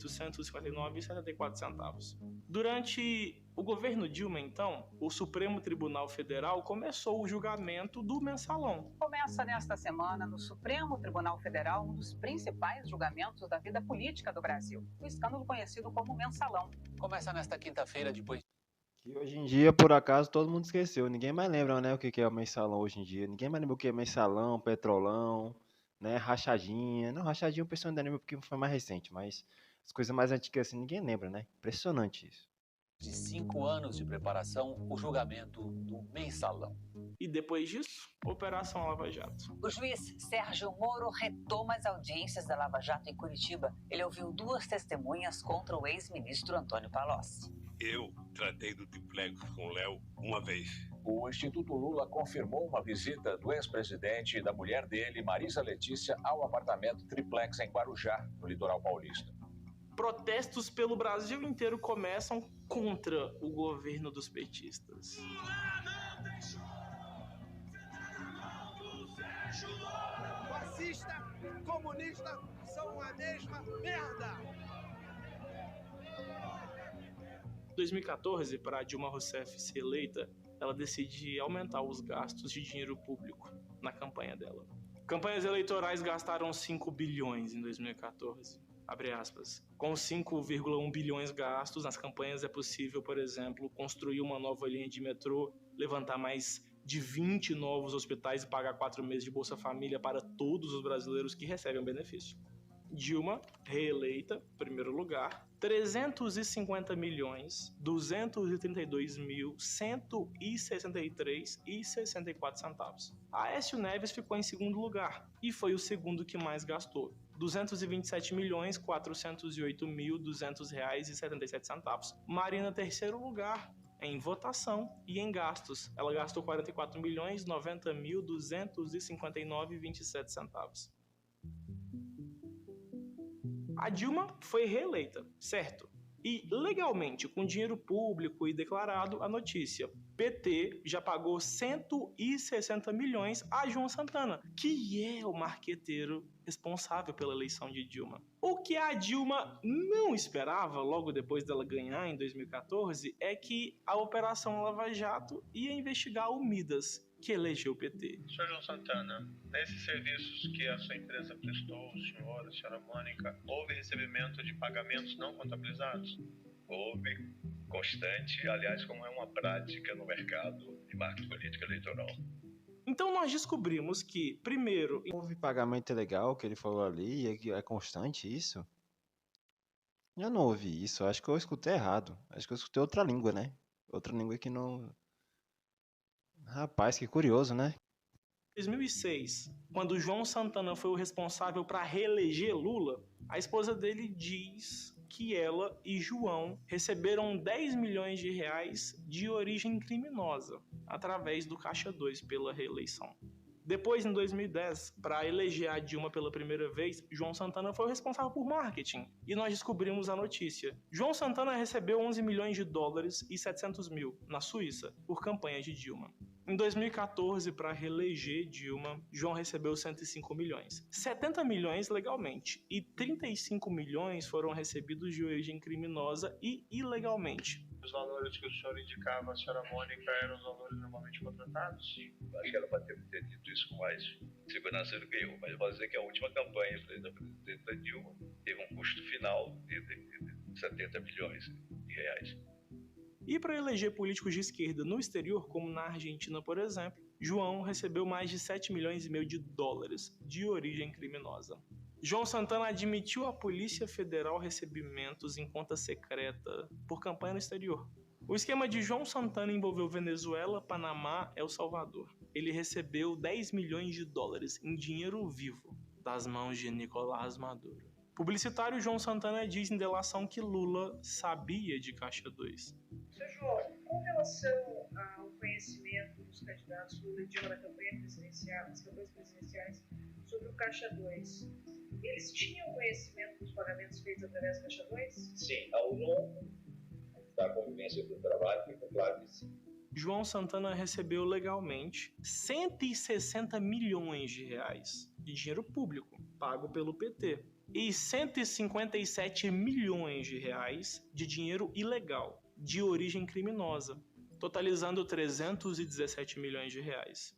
859,74. Durante o governo Dilma, então, o Supremo Tribunal Federal começou o julgamento do mensalão. Começa nesta semana, no Supremo Tribunal Federal, um dos principais julgamentos da vida política do Brasil, o escândalo conhecido como mensalão. Começa nesta quinta-feira, depois... Que hoje em dia, por acaso, todo mundo esqueceu. Ninguém mais lembra, né, o que é o mensalão hoje em dia. Ninguém mais lembra o que é mensalão, petrolão, né, rachadinha. Não, rachadinha o pessoal ainda lembra porque foi mais recente, mas as coisas mais antigas assim ninguém lembra, né? Impressionante isso. De 5 anos de preparação, o julgamento do mensalão. E depois disso, Operação Lava Jato. O juiz Sérgio Moro retoma as audiências da Lava Jato em Curitiba. Ele ouviu 2 testemunhas contra o ex-ministro Antônio Palocci. Eu tratei do triplex com o Léo uma vez. O Instituto Lula confirmou uma visita do ex-presidente e da mulher dele, Marisa Letícia, ao apartamento triplex em Guarujá, no litoral paulista. Protestos pelo Brasil inteiro começam contra o governo dos petistas. Fascista, comunista são a mesma merda! 2014, para Dilma Rousseff ser eleita, ela decide aumentar os gastos de dinheiro público na campanha dela. Campanhas eleitorais gastaram 5 bilhões em 2014. Abre aspas. Com 5,1 bilhões gastos nas campanhas é possível, por exemplo, construir uma nova linha de metrô, levantar mais de 20 novos hospitais e pagar 4 meses de Bolsa Família para todos os brasileiros que recebem o benefício. Dilma, reeleita, primeiro lugar, 350.232.163,64 centavos. Aécio Neves ficou em segundo lugar e foi o segundo que mais gastou, 227.408.200,77 centavos. Marina, terceiro lugar, em votação e em gastos. Ela gastou 44.090.259,27 centavos. A Dilma foi reeleita, certo? E legalmente, com dinheiro público e declarado, a notícia: PT já pagou 160 milhões a João Santana, que é o marqueteiro responsável pela eleição de Dilma. O que a Dilma não esperava, logo depois dela ganhar em 2014, é que a Operação Lava Jato ia investigar o Midas, que elegeu o PT. Sr. João Santana, nesses serviços que a sua empresa prestou, o senhor, a senhora Mônica, houve recebimento de pagamentos não contabilizados? Houve, constante, aliás, como é uma prática no mercado de marketing político eleitoral. Então nós descobrimos que, primeiro... Houve pagamento ilegal que ele falou ali, é constante isso? Eu não ouvi isso, acho que eu escutei errado. Acho que eu escutei outra língua, né? Outra língua que não... Rapaz, que curioso, né? Em 2006, quando João Santana foi o responsável para reeleger Lula, a esposa dele diz que ela e João receberam 10 milhões de reais de origem criminosa, através do Caixa 2 pela reeleição. Depois, em 2010, para eleger a Dilma pela primeira vez, João Santana foi o responsável por marketing. E nós descobrimos a notícia. João Santana recebeu 11 milhões de dólares e 700 mil na Suíça por campanha de Dilma. Em 2014, para reeleger Dilma, João recebeu 105 milhões. 70 milhões legalmente e 35 milhões foram recebidos de origem criminosa e ilegalmente. Os valores que o senhor indicava, a senhora Mônica, eram os valores normalmente contratados? Acho que ela vai ter dito isso com mais segurança do que eu, mas eu vou dizer que a última campanha da presidenta Dilma teve um custo final de 70 milhões de reais. E para eleger políticos de esquerda no exterior, como na Argentina, por exemplo, João recebeu mais de 7 milhões e meio de dólares de origem criminosa. João Santana admitiu à Polícia Federal recebimentos em conta secreta por campanha no exterior. O esquema de João Santana envolveu Venezuela, Panamá e El Salvador. Ele recebeu 10 milhões de dólares em dinheiro vivo das mãos de Nicolás Maduro. Publicitário João Santana diz em delação que Lula sabia de Caixa 2. Sr. João, com relação ao conhecimento dos candidatos Lula e Dilma na campanha presidencial, nas campanhas presidenciais, sobre o Caixa 2, eles tinham conhecimento dos pagamentos feitos através do Caixa 2? Sim, ao longo da convivência do trabalho, ficou claro que sim. João Santana recebeu legalmente 160 milhões de reais de dinheiro público, pago pelo PT. e 157 milhões de reais de dinheiro ilegal, de origem criminosa, totalizando 317 milhões de reais.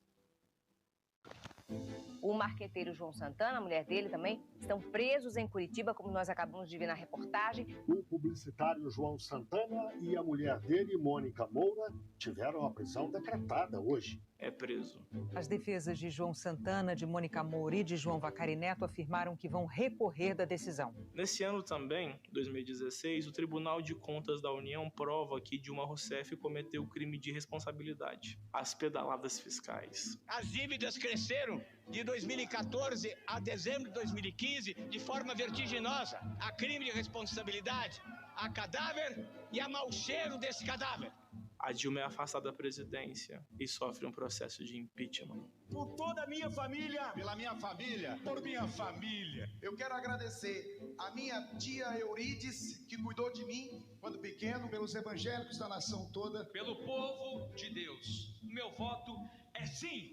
O marqueteiro João Santana, a mulher dele também, estão presos em Curitiba, como nós acabamos de ver na reportagem. O publicitário João Santana e a mulher dele, Mônica Moura, tiveram a prisão decretada hoje. É preso. As defesas de João Santana, de Mônica Moura e de João Vacari Neto afirmaram que vão recorrer da decisão. Nesse ano também, 2016, o Tribunal de Contas da União prova que Dilma Rousseff cometeu crime de responsabilidade. As pedaladas fiscais. As dívidas cresceram de 2014 a dezembro de 2015 de forma vertiginosa. Há crime de responsabilidade, há cadáver e há mau cheiro desse cadáver. A Dilma é afastada da presidência e sofre um processo de impeachment. Por toda a minha família, pela minha família, por minha família. Eu quero agradecer a minha tia Eurides, que cuidou de mim quando pequeno, pelos evangélicos da nação toda. Pelo povo de Deus. O meu voto é sim.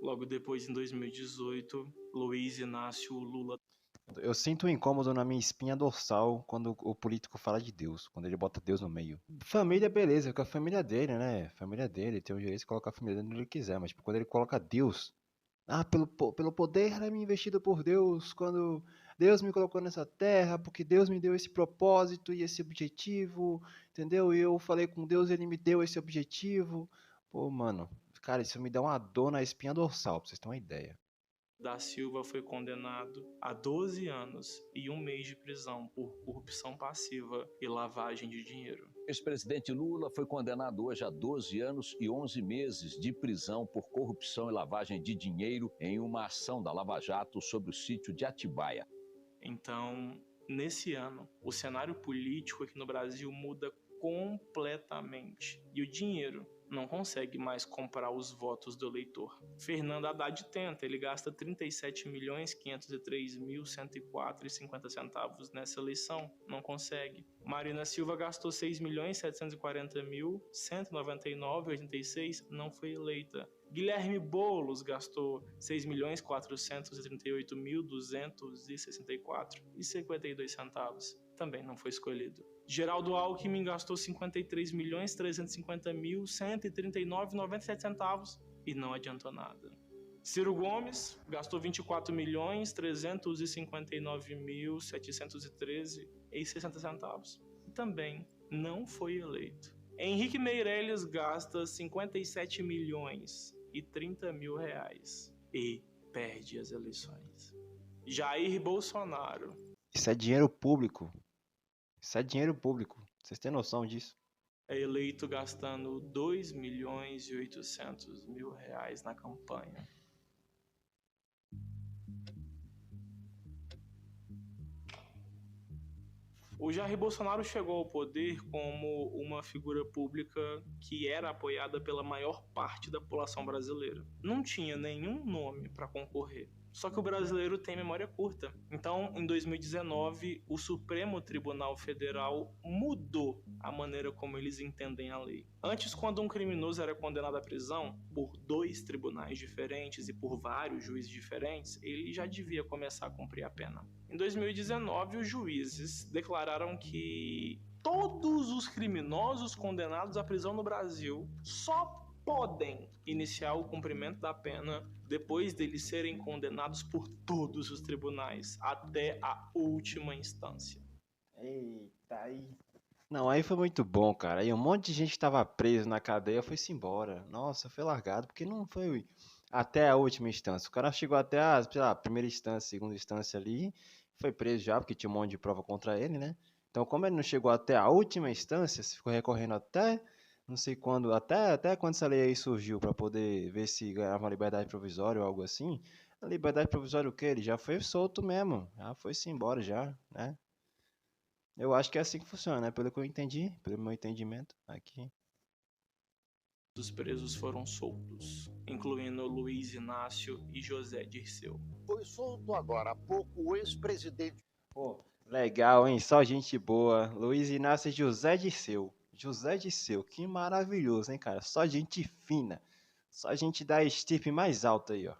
Logo depois, em 2018, Luiz Inácio Lula. Eu sinto um incômodo na minha espinha dorsal quando o político fala de Deus, quando ele bota Deus no meio. Família, beleza, com a família dele, né? Família dele, tem o direito de colocar a família dele onde ele quiser, mas tipo, quando ele coloca Deus, pelo poder era me investido por Deus, quando Deus me colocou nessa terra, porque Deus me deu esse propósito e esse objetivo, entendeu? E eu falei com Deus, ele me deu esse objetivo. Pô, mano, cara, isso me dá uma dor na espinha dorsal, pra vocês terem uma ideia. Da Silva foi condenado a 12 anos e 1 mês de prisão por corrupção passiva e lavagem de dinheiro. O ex-presidente Lula foi condenado hoje a 12 anos e 11 meses de prisão por corrupção e lavagem de dinheiro em uma ação da Lava Jato sobre o sítio de Atibaia. Então, nesse ano, o cenário político aqui no Brasil muda completamente e o dinheiro não consegue mais comprar os votos do eleitor. Fernando Haddad tenta, ele gasta 37.503.104,50 nessa eleição, não consegue. Marina Silva gastou 6.740.199,86, não foi eleita. Guilherme Boulos gastou 6.438.264,52, também não foi escolhido. Geraldo Alckmin gastou 53.350.139,97 e não adiantou nada. Ciro Gomes gastou 24.359.713,60 e também não foi eleito. Henrique Meirelles gasta 57.030.000 reais e perde as eleições. Jair Bolsonaro. Isso é dinheiro público. Isso é dinheiro público. Vocês têm noção disso? É eleito gastando 2.800.000 reais na campanha. O Jair Bolsonaro chegou ao poder como uma figura pública que era apoiada pela maior parte da população brasileira. Não tinha nenhum nome para concorrer. Só que o brasileiro tem memória curta. Então, em 2019, o Supremo Tribunal Federal mudou a maneira como eles entendem a lei. Antes, quando um criminoso era condenado à prisão por 2 tribunais diferentes e por vários juízes diferentes, ele já devia começar a cumprir a pena. Em 2019, os juízes declararam que todos os criminosos condenados à prisão no Brasil só podem iniciar o cumprimento da pena depois deles serem condenados por todos os tribunais, até a última instância. Eita, aí... Não, aí foi muito bom, cara. Aí um monte de gente que tava preso na cadeia foi-se embora. Nossa, foi largado, porque não foi até a última instância. O cara chegou até a, sei lá, primeira instância, segunda instância ali, foi preso já, porque tinha um monte de prova contra ele, né? Então, como ele não chegou até a última instância, se ficou recorrendo até... não sei quando, até quando essa lei aí surgiu para poder ver se ganhava uma liberdade provisória ou algo assim. A liberdade provisória o quê? Ele já foi solto mesmo, já foi-se embora já, né? Eu acho que é assim que funciona, né? Pelo que eu entendi, pelo meu entendimento aqui. Os presos foram soltos, incluindo Luiz Inácio e José Dirceu. Foi solto agora há pouco o ex-presidente. Pô, legal, hein? Só gente boa. Luiz Inácio e José Dirceu. José Dirceu, que maravilhoso, hein, cara? Só gente fina. Só gente da estirpe mais alta aí, ó.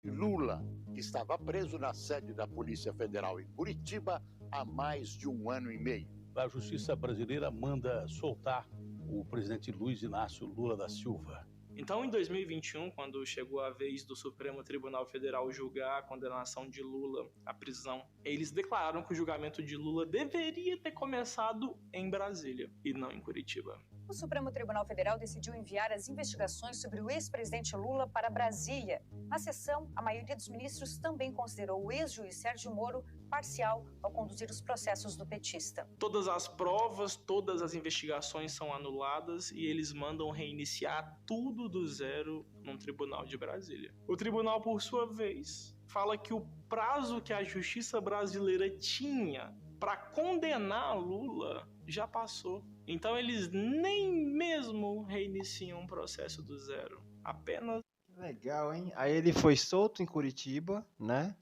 Lula estava preso na sede da Polícia Federal em Curitiba há mais de 1 ano e meio. A justiça brasileira manda soltar o presidente Luiz Inácio Lula da Silva. Então, em 2021, quando chegou a vez do Supremo Tribunal Federal julgar a condenação de Lula à prisão, eles declararam que o julgamento de Lula deveria ter começado em Brasília e não em Curitiba. O Supremo Tribunal Federal decidiu enviar as investigações sobre o ex-presidente Lula para Brasília. Na sessão, a maioria dos ministros também considerou o ex-juiz Sérgio Moro parcial ao conduzir os processos do petista. Todas as provas, todas as investigações são anuladas e eles mandam reiniciar tudo do zero no Tribunal de Brasília. O tribunal, por sua vez, fala que o prazo que a justiça brasileira tinha para condenar Lula já passou. Então eles nem mesmo reiniciam um processo do zero. Apenas... Legal, hein? Aí ele foi solto em Curitiba, né?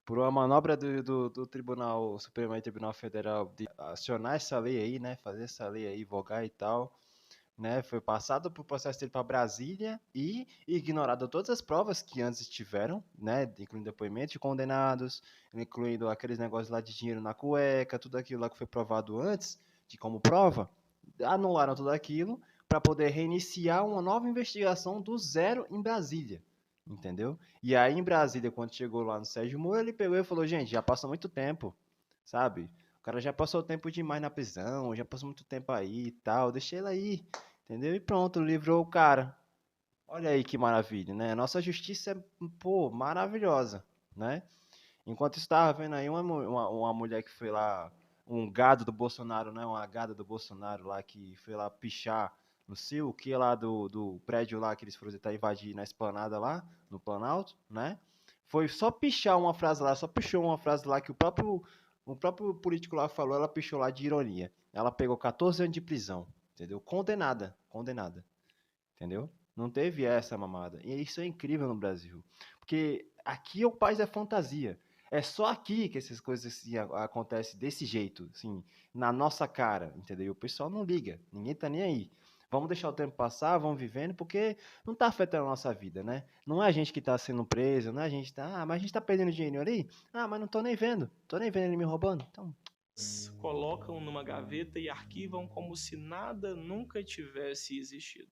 Por uma manobra do Tribunal Supremo e Tribunal Federal de acionar essa lei aí, né? Fazer essa lei aí, vogar e tal. Né? Foi passado pro processo dele para Brasília e ignorado todas as provas que antes tiveram, né? Incluindo depoimentos de condenados, incluindo aqueles negócios lá de dinheiro na cueca, tudo aquilo lá que foi provado antes, de como prova, anularam tudo aquilo para poder reiniciar uma nova investigação do zero em Brasília, entendeu? E aí em Brasília, quando chegou lá no Sérgio Moro, ele pegou e falou, gente, já passou muito tempo, sabe? O cara já passou tempo demais na prisão, já passou muito tempo aí e tal, deixa ele aí, entendeu? E pronto, livrou o cara. Olha aí que maravilha, né? Nossa justiça é, pô, maravilhosa, né? Enquanto eu estava vendo aí uma mulher que foi lá, um gado do Bolsonaro, né? Uma gada do Bolsonaro lá que foi lá pichar no seu que lá do prédio lá que eles foram tentar invadir na esplanada lá, no Planalto, né? Foi só pichar uma frase lá, só pichou uma frase lá que o próprio político lá falou, ela pichou lá de ironia. Ela pegou 14 anos de prisão, entendeu? Condenada, entendeu? Não teve essa mamada. E isso é incrível no Brasil. Porque aqui é o país da fantasia. É só aqui que essas coisas assim, acontecem desse jeito, assim, na nossa cara, entendeu? O pessoal não liga, ninguém tá nem aí. Vamos deixar o tempo passar, vamos vivendo, porque não tá afetando a nossa vida, né? Não é a gente que tá sendo preso, não é a gente tá... Ah, mas a gente tá perdendo dinheiro ali? Ah, mas não tô nem vendo ele me roubando, então... Colocam numa gaveta e arquivam como se nada nunca tivesse existido.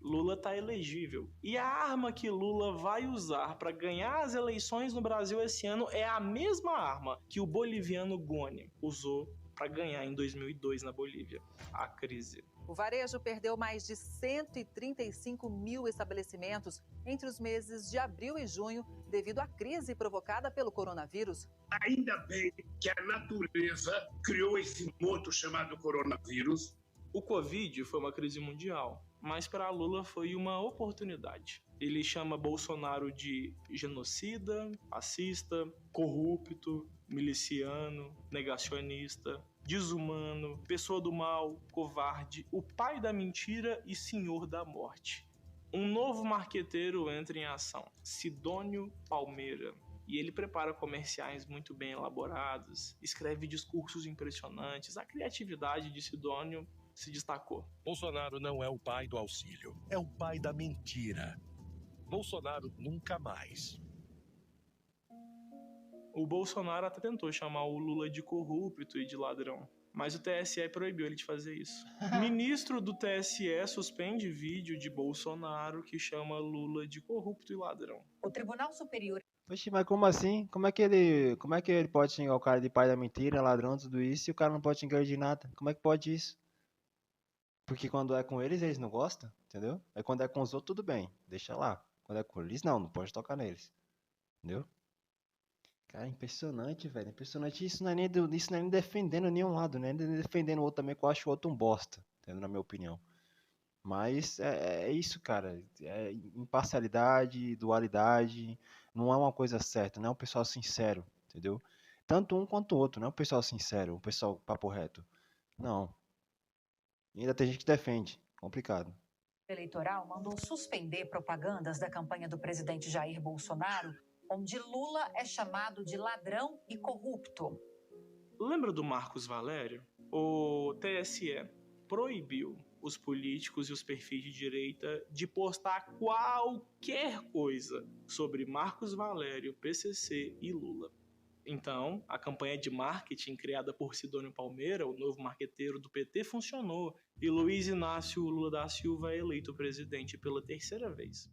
Lula tá elegível. E a arma que Lula vai usar para ganhar as eleições no Brasil esse ano é a mesma arma que o boliviano Goni usou para ganhar em 2002 na Bolívia, a crise. O varejo perdeu mais de 135 mil estabelecimentos entre os meses de abril e junho devido à crise provocada pelo coronavírus. Ainda bem que a natureza criou esse monstro chamado coronavírus. O Covid foi uma crise mundial, mas para Lula foi uma oportunidade. Ele chama Bolsonaro de genocida, fascista, corrupto, miliciano, negacionista, desumano, pessoa do mal, covarde, o pai da mentira e senhor da morte. Um novo marqueteiro entra em ação, Sidônio Palmeira. E ele prepara comerciais muito bem elaborados, escreve discursos impressionantes. A criatividade de Sidônio se destacou. Bolsonaro não é o pai do auxílio, é o pai da mentira. Bolsonaro nunca mais. O Bolsonaro até tentou chamar o Lula de corrupto e de ladrão, mas o TSE proibiu ele de fazer isso. Ministro do TSE suspende vídeo de Bolsonaro que chama Lula de corrupto e ladrão. O Tribunal Superior... Oxe, mas como assim? Como é que ele pode xingar o cara de pai da mentira, ladrão, tudo isso, e o cara não pode xingar ele de nada? Como é que pode isso? Porque quando é com eles não gostam, entendeu? Aí quando é com os outros, tudo bem, deixa lá. Quando é com eles, não pode tocar neles, entendeu? Cara, impressionante, velho, impressionante. Isso não é nem defendendo nenhum lado, né? Nem defendendo o outro também, que eu acho o outro um bosta, entendeu? Na minha opinião. Mas é isso, cara. É imparcialidade, dualidade, não é uma coisa certa, não é um pessoal sincero, entendeu? Tanto um quanto o outro, não é um pessoal sincero, um pessoal papo reto. Não. E ainda tem gente que defende. Complicado. O eleitoral mandou suspender propagandas da campanha do presidente Jair Bolsonaro, onde Lula é chamado de ladrão e corrupto. Lembra do Marcos Valério? O TSE proibiu os políticos e os perfis de direita de postar qualquer coisa sobre Marcos Valério, PCC e Lula. Então, a campanha de marketing criada por Sidônio Palmeira, o novo marqueteiro do PT, funcionou e Luiz Inácio Lula da Silva é eleito presidente pela terceira vez.